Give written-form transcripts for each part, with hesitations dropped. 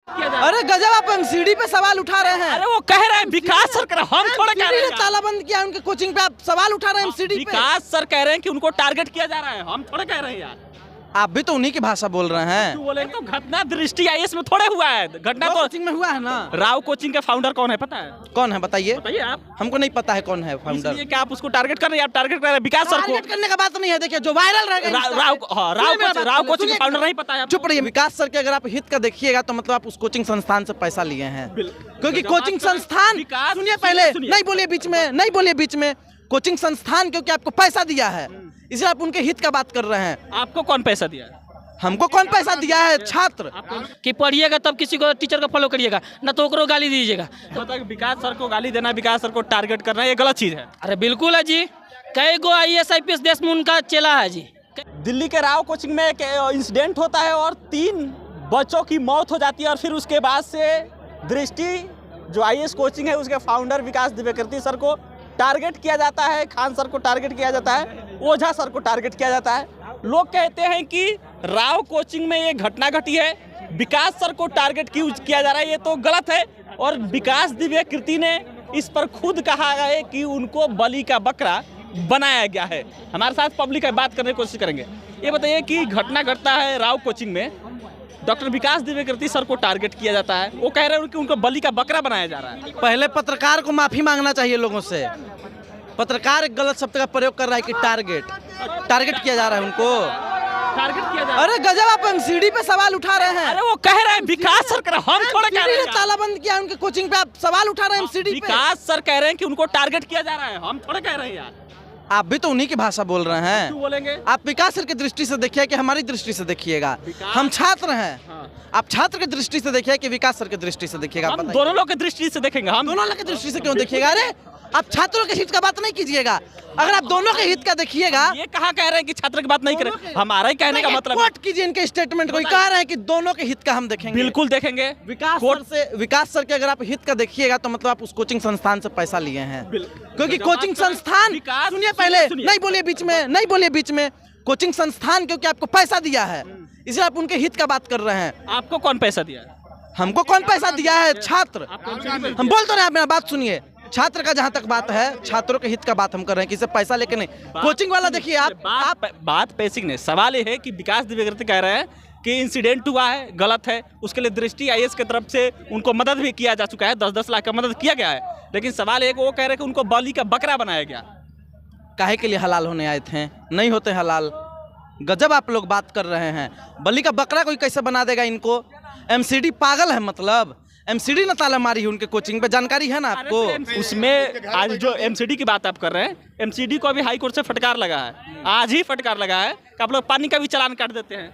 अरे गजब, आप एमसीडी पे सवाल उठा रहे हैं। अरे वो कह रहे हैं विकास सर कर, हम थोड़ा कह रहे हैं ताला बंद किया उनके कोचिंग पे, आप सवाल उठा रहे हैं एमसीडी पे। विकास सर कह रहे हैं कि उनको टारगेट किया जा रहा है, हम थोड़ा कह रहे हैं यार। आप भी तो उन्हीं की भाषा बोल रहे हैं। क्यों बोलेंगे? तो घटना दृष्टि आईएएस में थोड़े हुआ है, घटना तो कोचिंग में हुआ है ना। राव कोचिंग के फाउंडर कौन है पता है? कौन है बताइए? बताइए आप। हमको नहीं पता है कौन है फाउंडर। इसलिए क्या आप उसको टारगेट कर रहे हैं? आप टारगेट कर रहे हैं विकास सर को। टारगेट करने का बात नहीं है, देखिए जो वायरल रहेगा। राव कोचिंग के फाउंडर नहीं पता है? चुप रहिए। विकास सर के अगर आप हित का देखिएगा तो मतलब आप उस कोचिंग संस्थान से पैसा लिए हैं, क्योंकि कोचिंग संस्थान, सुनिए पहले, नहीं बोलिए बीच में, नहीं बोलिए बीच में। कोचिंग संस्थान क्योंकि आपको पैसा दिया है, इसलिए आप उनके हित का बात कर रहे हैं। आपको कौन पैसा दिया है? हमको कौन पैसा दिया है? छात्र कि पढ़िएगा तब किसी को टीचर को फॉलो करिएगा, ना तो ओकरो गाली दीजिएगा। मतलब विकास सर को गाली देना, विकास सर को टारगेट करना, ये गलत चीज है। अरे बिल्कुल है जी, कई गो IAS IPS देश में उनका चेला है जी। दिल्ली के राव कोचिंग में एक इंसिडेंट होता है और 3 बच्चों की मौत हो जाती है और फिर उसके बाद से दृष्टि जो IAS कोचिंग है उसके फाउंडर विकास दिव्यकृति सर को टारगेट किया जाता है, खान सर को टारगेट किया जाता है, ओझा सर को टारगेट किया जाता है। लोग कहते हैं कि राव कोचिंग में ये घटना घटी है, विकास सर को टारगेट किया जा रहा है, ये तो गलत है। और विकास दिव्यकृति ने इस पर खुद कहा है कि उनको बलि का बकरा बनाया गया है। हमारे साथ पब्लिक है, बात करने की कोशिश करेंगे। ये बताइए कि घटना घटता है राव कोचिंग में, डॉक्टर विकास दिव्यकृति सर को टारगेट किया जाता है, वो कह रहे हैं कि उनको बलि का बकरा बनाया जा रहा है। पहले पत्रकार को माफी मांगना चाहिए लोगों से। पत्रकार एक गलत शब्द का प्रयोग कर रहा है कि टारगेट किया जा रहा है उनको। टारगेट किया जा रहा है। अरे गजब, आप एमसीडी पे सवाल उठा रहे हैं। अरे वो कह रहे हैं विकास सर कर, हम थोड़ा कह रहे हैं ताला बंद किया उनके कोचिंग पे, आप सवाल उठा रहे हैं एमसीडी पे। विकास सर कह रहे हैं कि उनको टारगेट किया जा रहा है, हम थोड़ा कह रहे हैं यार। आप भी तो उन्हीं की भाषा बोल रहे हैं। क्यों बोलेंगे? आप विकास सर की दृष्टि से देखिए कि हमारी दृष्टि से देखिएगा। हम छात्र हैं, आप छात्र की दृष्टि से देखिए कि विकास सर की दृष्टि से देखिएगा। हम दोनों लोग की दृष्टि से देखेंगे। हम दोनों लोग की दृष्टि से क्यों देखिएगा? अरे आप छात्रों के हित का बात नहीं कीजिएगा। अगर आप दोनों के हित का देखिएगा। ये कहाँ कह रहे हैं कि छात्र की बात नहीं करें? हमारा ही कहने का मतलब, कोट कीजिए इनके स्टेटमेंट को। कह रहे हैं कि दोनों के हित का हम देखेंगे। बिल्कुल देखेंगे। विकास सर के अगर आप हित का देखिएगा तो मतलब आप उस कोचिंग संस्थान से पैसा लिए हैं, क्योंकि कोचिंग संस्थान, सुनिए पहले, नहीं बोलिए बीच में, नहीं बोलिए बीच में। कोचिंग संस्थान क्योंकि आपको पैसा दिया है, इसलिए आप उनके हित का बात कर रहे हैं। आपको कौन पैसा दिया है? हमको कौन पैसा दिया है? छात्र। हम बोल तो रहे, आप मेरा बात सुनिए। छात्र का जहाँ तक बात है, छात्रों के हित का बात हम कर रहे हैं, किसी पैसा लेके नहीं। कोचिंग वाला देखिए आप बात बेसिक नहीं, सवाल ये है कि विकास दिव्यकृति कह रहे हैं कि इंसिडेंट हुआ है, गलत है, उसके लिए दृष्टि IAS की तरफ से उनको मदद भी किया जा चुका है, 10-10 लाख का मदद किया गया है। लेकिन सवाल एक, वो कह रहे हैं कि उनको बलि का बकरा बनाया गया। काहे के लिए हलाल होने आए थे? नहीं होते हलाल। गजब आप लोग बात कर रहे हैं। बलि का बकरा कोई कैसे बना देगा इनको? एमसीडी पागल है, मतलब एमसीडी ने ताला मारी है उनके कोचिंग पे, जानकारी है ना आपको? उसमें आज जो एमसीडी की बात आप कर रहे हैं, एमसीडी को अभी हाई कोर्ट से फटकार लगा है, आज ही फटकार लगा है कि आप लोग पानी का भी चालान काट देते हैं।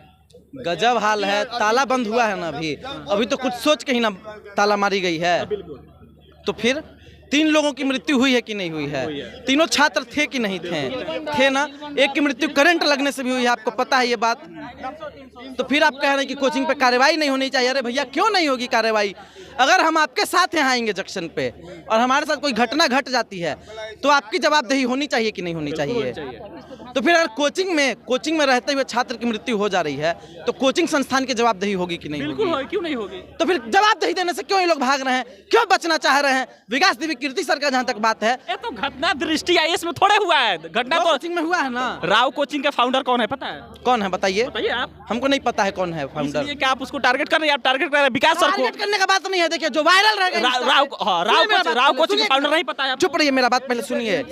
गजब हाल है। ताला बंद हुआ है ना अभी तो कुछ सोच के ही ना ताला मारी गई है। तो फिर 3 लोगों की मृत्यु हुई है कि नहीं हुई है? तीनों छात्र थे कि नहीं थे ना? एक की मृत्यु करंट लगने से भी हुई है, आपको पता है ये बात। तो फिर आप कह रहे हैं कि कोचिंग पे कार्रवाई नहीं होनी चाहिए। अरे भैया क्यों नहीं होगी कार्रवाई? अगर हम आपके साथ यहाँ आएंगे जंक्शन पे और हमारे साथ कोई घटना घट जाती है तो आपकी जवाबदेही होनी चाहिए कि नहीं होनी चाहिए? तो फिर अगर कोचिंग में रहते हुए छात्र की मृत्यु हो जा रही है तो कोचिंग संस्थान की जवाबदेही होगी कि नहीं? बिल्कुल होगी, क्यों नहीं होगी? तो फिर जवाबदेही देने से क्यों ये लोग भाग रहे हैं? क्यों बचना चाह रहे हैं? विकास दिव्यकृति सर का जहाँ तक बात है, ये तो घटना दृष्टि IAS में थोड़े हुआ है, घटना तो कोचिंग में हुआ है ना। राव कोचिंग के फाउंडर कौन है पता है? कौन है बताइए? बताइए आप। हमको नहीं पता है कौन है फाउंडर। इसलिए क्या आप उसको टारगेट कर रहे हैं? आप टारगेट कर रहे हैं विकास सर को। टारगेट करने का बात नहीं है, देखिए जो वायरल रहेगा। राव कोचिंग के फाउंडर नहीं पता है? चुप रहिए, मेरा बात पहले सुनिए।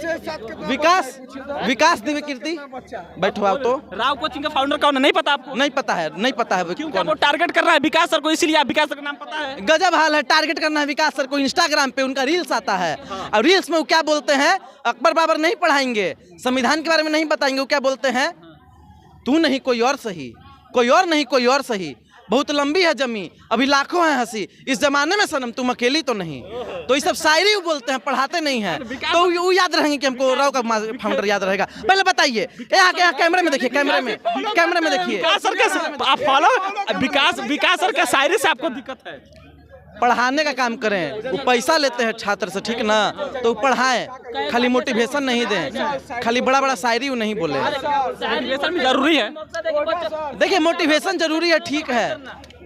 विकास दिव्यकृति बैठो आओ। तो राव कोचिंग का फाउंडर कौन है नहीं पता आपको? नहीं पता है, नहीं पता है। क्योंकि वो टारगेट कर रहा है विकास सर को, इसीलिए आप विकास सर का नाम पता है। गजब हाल है। टारगेट करना है विकास सर को। इंस्टाग्राम पे उनका रील्स आता है और रील्स में वो क्या बोलते हैं? अकबर बाबर नहीं पढ़ाएंगे, संविधान के बारे में नहीं बताएंगे। वो क्या बोलते हैं? तू नहीं कोई और सही, कोई और नहीं कोई और सही, बहुत लंबी है जमी, अभी लाखों है हंसी, इस जमाने में सनम तुम अकेली तो नहीं। तो ये सब शायरी बोलते हैं, पढ़ाते नहीं हैं। तो वो याद रहेंगे कि हमको राव का फाउंडर याद रहेगा। पहले बताइए, यहाँ कैमरे में देखिए, कैमरे में देखिए। विकास सर का शायरी से आपको दिक्कत है? पढ़ाने का काम करें, वो पैसा लेते हैं छात्र से, ठीक ना? तो वो पढ़ाएं, खाली मोटिवेशन नहीं दें, खाली बड़ा बड़ा शायरी वो नहीं बोले। मोटिवेशन भी जरूरी है। देखिए मोटिवेशन जरूरी है, ठीक है,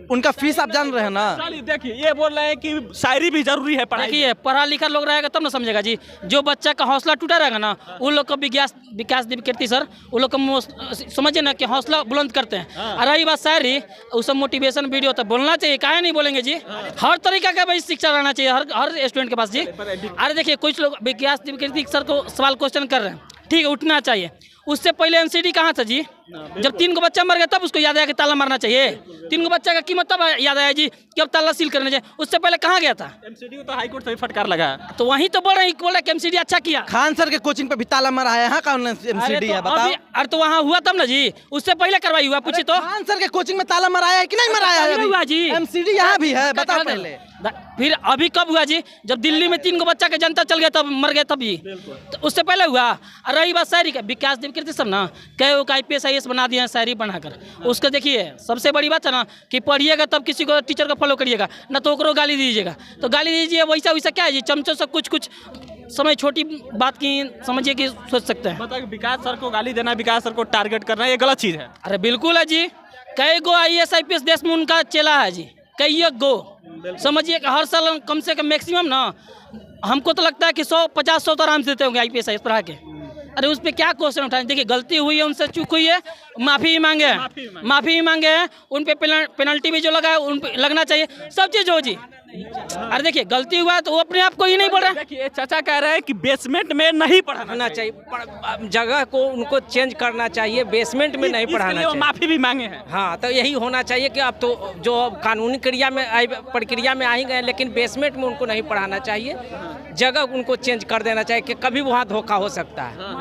उनका फीस आप जान रहे हैं ना। चलिए देखिए, ये बोल रहे हैं कि शायरी भी जरूरी है पढ़ाई में। देखिए पढ़ा लिखा लोग रहेगा तब ना समझेगा जी। जो बच्चा का हौसला टूटा रहेगा ना, उन लोग को विकास दिव्यकीर्ति सर उन लोग को समझिए ना कि हौसला बुलंद करते हैं। और रही बात शायरी, वो सब मोटिवेशन वीडियो तो बोलना चाहिए, काहे नहीं बोलेंगे जी। हर तरीका का भाई शिक्षा रहना चाहिए हर स्टूडेंट के पास जी। अरे देखिए कुछ लोग विकास दिव्यकीर्ति सर को सवाल क्वेश्चन कर रहे हैं, ठीक है उठना चाहिए। उससे पहले एनसीडी कहाँ था जी? जब 3 को बच्चा मर गया तब उसको याद आया कि ताला मारना चाहिए। 3 को बच्चा का कीमत तब याद आया जी कि अब ताला सील करना चाहिए। उससे पहले कहाँ गया था? एमसीडी को तो हाई कोर्ट से भी फटकार लगा। तो वहीं तो बोल रहे हैं कि एमसीडी अच्छा किया। खान सर के कोचिंग पे भी ताला मारा है, यहाँ कौन एमसीडी है बताओ। अरे तो वहाँ हुआ तब ना जी, उससे पहले कार्रवाई हुआ, पूछिए तो। खान सर के कोचिंग में ताला मराया है कि नहीं मराया है? हुआ जी, एमसीडी यहाँ भी है, बताओ पहले। फिर अभी कब हुआ जी? जब दिल्ली में 3 को बच्चा का जनता चल गया तब मर गया तब जी, तो उससे पहले हुआ। और रही बात शायरी का, विकास दिव्यकीर्ति सब ना कई IPS IAS बना दिए हैं शायरी बनाकर। उसका देखिए सबसे बड़ी बात है ना कि पढ़िएगा तब किसी को टीचर को फॉलो करिएगा, ना तो ओकरो गाली दीजिएगा। तो गाली दीजिए वैसा वैसा क्या है जी, चमचों से कुछ समय छोटी बात की समझिए कि सोच सकते हैं। मतलब विकास सर को गाली देना, विकास सर को टारगेट करना, ये गलत चीज़ है। अरे बिल्कुल है जी। कई गो IAS IPS देश में उनका चेला है जी, कई गो। समझिए कि हर साल कम से कम मैक्सिमम ना, हमको तो लगता है कि 150-100 तो आराम से देते होंगे IPS IAS पढ़ा के। अरे उस पर क्या क्वेश्चन उठाएं? देखिए गलती हुई है, उनसे चूक हुई है, माफ़ी ही मांगे हैं, माफ़ी ही मांगे हैं। उन पे पेनल्टी भी जो लगा है उन पे लगना चाहिए, सब चीज़ हो जी। अरे देखिए गलती हुआ है तो वो अपने आप को ही नहीं बोल रहा है। देखिए चाचा कह रहे हैं कि बेसमेंट में नहीं पढ़ाना चाहिए, जगह को उनको चेंज करना चाहिए, बेसमेंट में नहीं पढ़ाना चाहिए। माफ़ी भी मांगे हैं। हाँ, तो यही होना चाहिए कि अब तो जो कानूनी प्रक्रिया में आ ही गए, लेकिन बेसमेंट में उनको नहीं पढ़ाना चाहिए, जगह उनको चेंज कर देना चाहिए कि कभी वहाँ धोखा हो सकता है।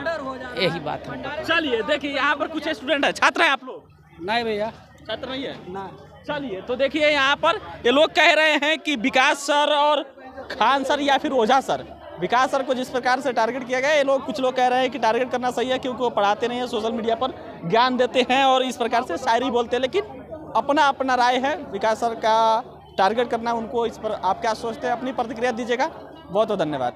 यही बात है। चलिए देखिए यहाँ पर कुछ स्टूडेंट है, छात्र हैं आप लोग? नहीं भैया, छात्र नहीं है ना। चलिए तो देखिए यहाँ पर ये लोग कह रहे हैं कि विकास सर और खान सर या फिर ओझा सर, विकास सर को जिस प्रकार से टारगेट किया गया, ये लोग कुछ लोग कह रहे हैं कि टारगेट करना सही है क्योंकि वो पढ़ाते नहीं है, सोशल मीडिया पर ज्ञान देते हैं और इस प्रकार से शायरी बोलते हैं। लेकिन अपना अपना राय है, विकास सर का टारगेट करना उनको, इस पर आप क्या सोचते हैं? अपनी प्रतिक्रिया दीजिएगा। बहुत बहुत धन्यवाद।